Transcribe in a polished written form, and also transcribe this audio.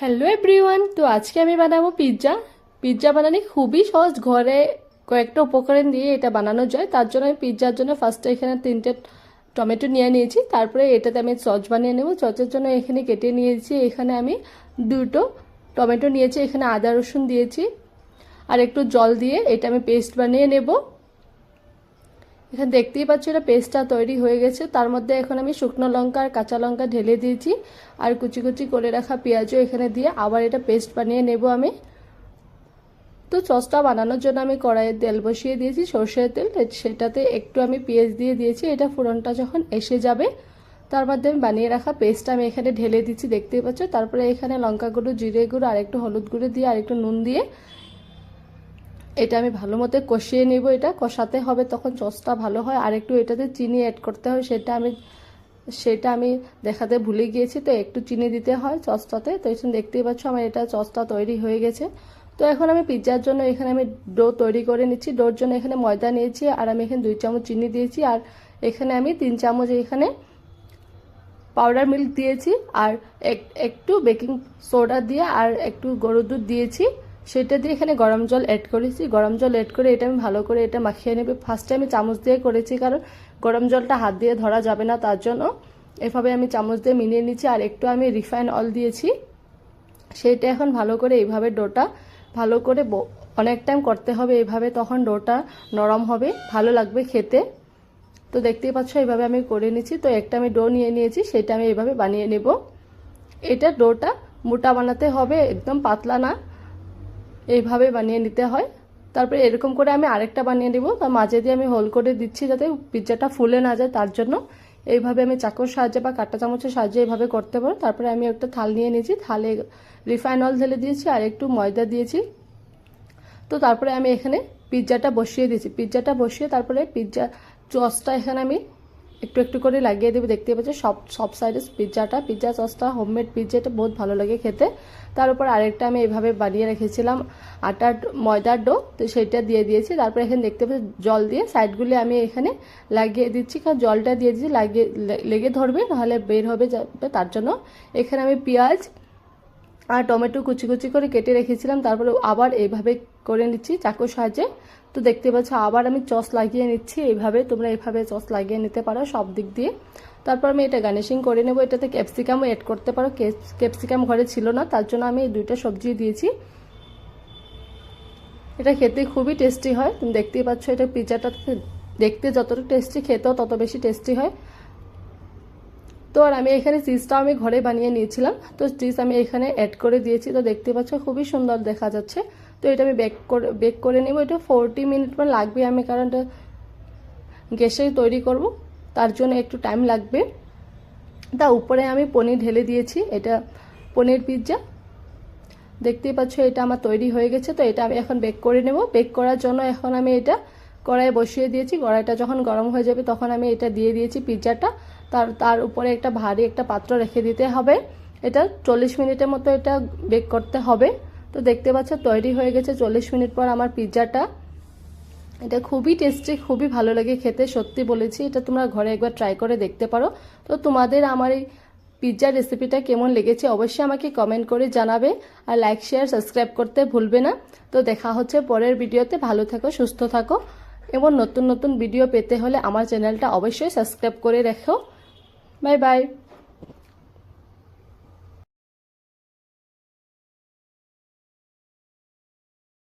Hello everyone, তো আজকে আমি বানাবো পিৎজা। পিৎজা বানানো খুবই সহজ, ঘরে কয়েকটা উপকরণ দিয়ে এটা বানানো যায়। তার জন্য আমি পিৎজার জন্য ফার্স্টে এখানে 3টে টমেটো নিয়ে নিয়েছি। তারপরে এটাতে আমি সস বানিয়ে নেব। সসের জন্য এখানে কেটে নিয়েছি, এখানে আমি 2টো টমেটো নিয়েছি, এখানে আদা রসুন দিয়েছি আর একটু জল দিয়ে এটা আমি পেস্ট বানিয়ে নেব। এখানে দেখতেই পাচ্ছ এটা পেস্টটা তৈরি হয়ে গেছে। তার মধ্যে এখন আমি শুকনো লঙ্কা আর কাঁচা লঙ্কা ঢেলে দিয়েছি আর কুচি কুচি করে রাখা পেঁয়াজও এখানে দিয়ে আবার এটা পেস্ট বানিয়ে নেব আমি। তো সসটা বানানোর জন্য আমি কড়াইয়ে তেল বসিয়ে দিয়েছি, সরষের তেল। সেটাতে একটু আমি পেঁয়াজ দিয়ে দিয়েছি। এটা ফোড়নটা যখন এসে যাবে তার মধ্যে আমি বানিয়ে রাখা পেস্টটা আমি এখানে ঢেলে দিচ্ছি, দেখতেই পাচ্ছ। তারপরে এখানে লঙ্কা গুঁড়ো, জিরে গুঁড়ো আর একটু হলুদ গুঁড়ো দিয়ে আর একটু নুন দিয়ে এটা আমি ভালো মতো কষিয়ে নেব। এটা কষাতে হবে, তখন সসটা ভালো হয়। আর একটু এটাতে চিনি অ্যাড করতে হবে, সেটা আমি দেখাতে ভুলে গিয়েছি। তো একটু চিনি দিতে হয় সসটাতে। তো এখন দেখতেই পাচ্ছ আমার এটা সসটা তৈরি হয়ে গেছে। তো এখন আমি পিৎজার জন্য এখানে আমি ডো তৈরি করে নিচ্ছি। ডোর জন্য এখানে ময়দা নিয়েছি আর আমি এখানে 2 চামচ চিনি দিয়েছি আর এখানে আমি 3 চামচ এখানে পাউডার মিল্ক দিয়েছি আর একটু বেকিং সোডা দিয়ে আর একটু গরুর দুধ দিয়েছি। সেটা দিয়ে এখানে গরম জল অ্যাড করেছি। গরম জল অ্যাড করে এটা আমি ভালো করে এটা মাখিয়ে নেবে। ফার্স্টে আমি চামচ দিয়ে করেছি, কারণ গরম জলটা হাত দিয়ে ধরা যাবে না, তার জন্য এভাবে আমি চামচ দিয়ে মিলিয়ে নিচ্ছি। আর একটু আমি রিফাইন অয়েল দিয়েছি। সেটা এখন ভালো করে এইভাবে ডোটা ভালো করে অনেক টাইম করতে হবে এইভাবে, তখন ডোটা নরম হবে, ভালো লাগবে খেতে। তো দেখতেই পাচ্ছ এইভাবে আমি করে নিচ্ছি। তো একটা আমি ডো নিয়ে নিয়েছি, সেটা আমি এইভাবে বানিয়ে নেব। এটা ডোটা মোটা বানাতে হবে, একদম পাতলা না, এইভাবে বানিয়ে নিতে হয়। তারপরে এরকম করে আমি আরেকটা বানিয়ে নেব, তার মাঝে দিয়ে আমি হোল করে দিচ্ছি যাতে পিৎজাটা ফুলে না যায়, তার জন্য এইভাবে আমি চাকুর সাহায্যে বা কাঁটা চামচের সাহায্যে এইভাবে করতে পারো। তারপরে আমি একটা থাল নিয়ে নিয়েছি, থালে রিফাইন অয়েল ঢেলে দিয়েছি আর একটু ময়দা দিয়েছি। তো তারপরে আমি এখানে পিৎজাটা বসিয়ে দিয়েছি। পিৎজাটা বসিয়ে তারপরে পিৎজা সসটা এখানে আমি একটু একটু করে লাগিয়ে দেবো। দেখতে পাচ্ছি সব সাইডে পিৎজা সসটা হোমমেড পিৎজাটা বহুত ভালো লাগে খেতে। তার উপর আরেকটা আমি এইভাবে বানিয়ে রেখেছিলাম ময়দার ডো, তো সেটা দিয়ে দিয়েছি। তারপরে এখানে দেখতে পাচ্ছি জল দিয়ে সাইডগুলি আমি এখানে লাগিয়ে দিচ্ছি, কারণ জলটা দিয়ে দিচ্ছি লেগে ধরবে, নাহলে বের হবে যাবে, তার জন্য। এখানে আমি পেঁয়াজ আর টমেটো কুচি কুচি করে কেটে রেখেছিলাম, তারপরে আবার এইভাবে করে নিচ্ছি চাকুর সাহায্যে। তো দেখতে পাচ্ছ আবার আমি সস লাগিয়ে নিচ্ছি এইভাবে। তোমরা এইভাবে সস লাগিয়ে নিতে পারো সব দিক দিয়ে। তারপর আমি এটা গার্নিশিং করে নেব। এটাতে ক্যাপসিকামও অ্যাড করতে পারো, ক্যাপসিকাম ঘরে ছিল না, তার জন্য আমি এই 2টা সবজি দিয়েছি। এটা খেতে খুবই টেস্টি হয়। তুমি দেখতেই পাচ্ছ এটা পিৎজাটা দেখতে যতটা টেস্টি, খেতেও তত বেশি টেস্টি হয়। তো আর আমি এখানে চিজটাও আমি ঘরে বানিয়ে নিয়েছিলাম, তো চিজ আমি এখানে অ্যাড করে দিয়েছি। তো দেখতে পাচ্ছ খুবই সুন্দর দেখা যাচ্ছে। তো এটা আমি বেক করে নেব। এটা 40 মিনিট লাগবে, আমি কারণ এটা গ্যাসেই তৈরি করব, তার জন্য একটু টাইম লাগবে। তা উপরে আমি পনির ঢেলে দিয়েছি, এটা পনির পিৎজা। দেখতেই পাচ্ছ এটা আমার তৈরি হয়ে গেছে। তো এটা আমি এখন বেক করে নেব। বেক করার জন্য এখন আমি এটা কড়াই বসিয়ে দিয়েছি। কড়াইটা যখন গরম হয়ে যাবে তখন আমি এটা দিয়ে দিয়েছি পিৎজাটা। তার উপরে একটা ভারী একটা পাত্র রেখে দিতে হবে। এটা 40 মিনিটের মতো এটা বেক করতে হবে। তো দেখতে পাচ্ছ তৈরি হয়ে গেছে 40 মিনিট পর আমার পিৎজাটা। এটা খুবই টেস্টি, খুবই ভালো লাগে খেতে, সত্যি বলেছি। এটা তোমরা ঘরে একবার ট্রাই করে দেখতে পারো। তো তোমাদের আমার এই পিৎজার রেসিপিটা কেমন লেগেছে অবশ্যই আমাকে কমেন্ট করে জানাবে আর লাইক শেয়ার সাবস্ক্রাইব করতে ভুলবে না। তো দেখা হচ্ছে পরের ভিডিওতে। ভালো থাকো, সুস্থ থাকো এবং নতুন নতুন ভিডিও পেতে হলে আমার চ্যানেলটা অবশ্যই সাবস্ক্রাইব করে রেখো। Bye bye.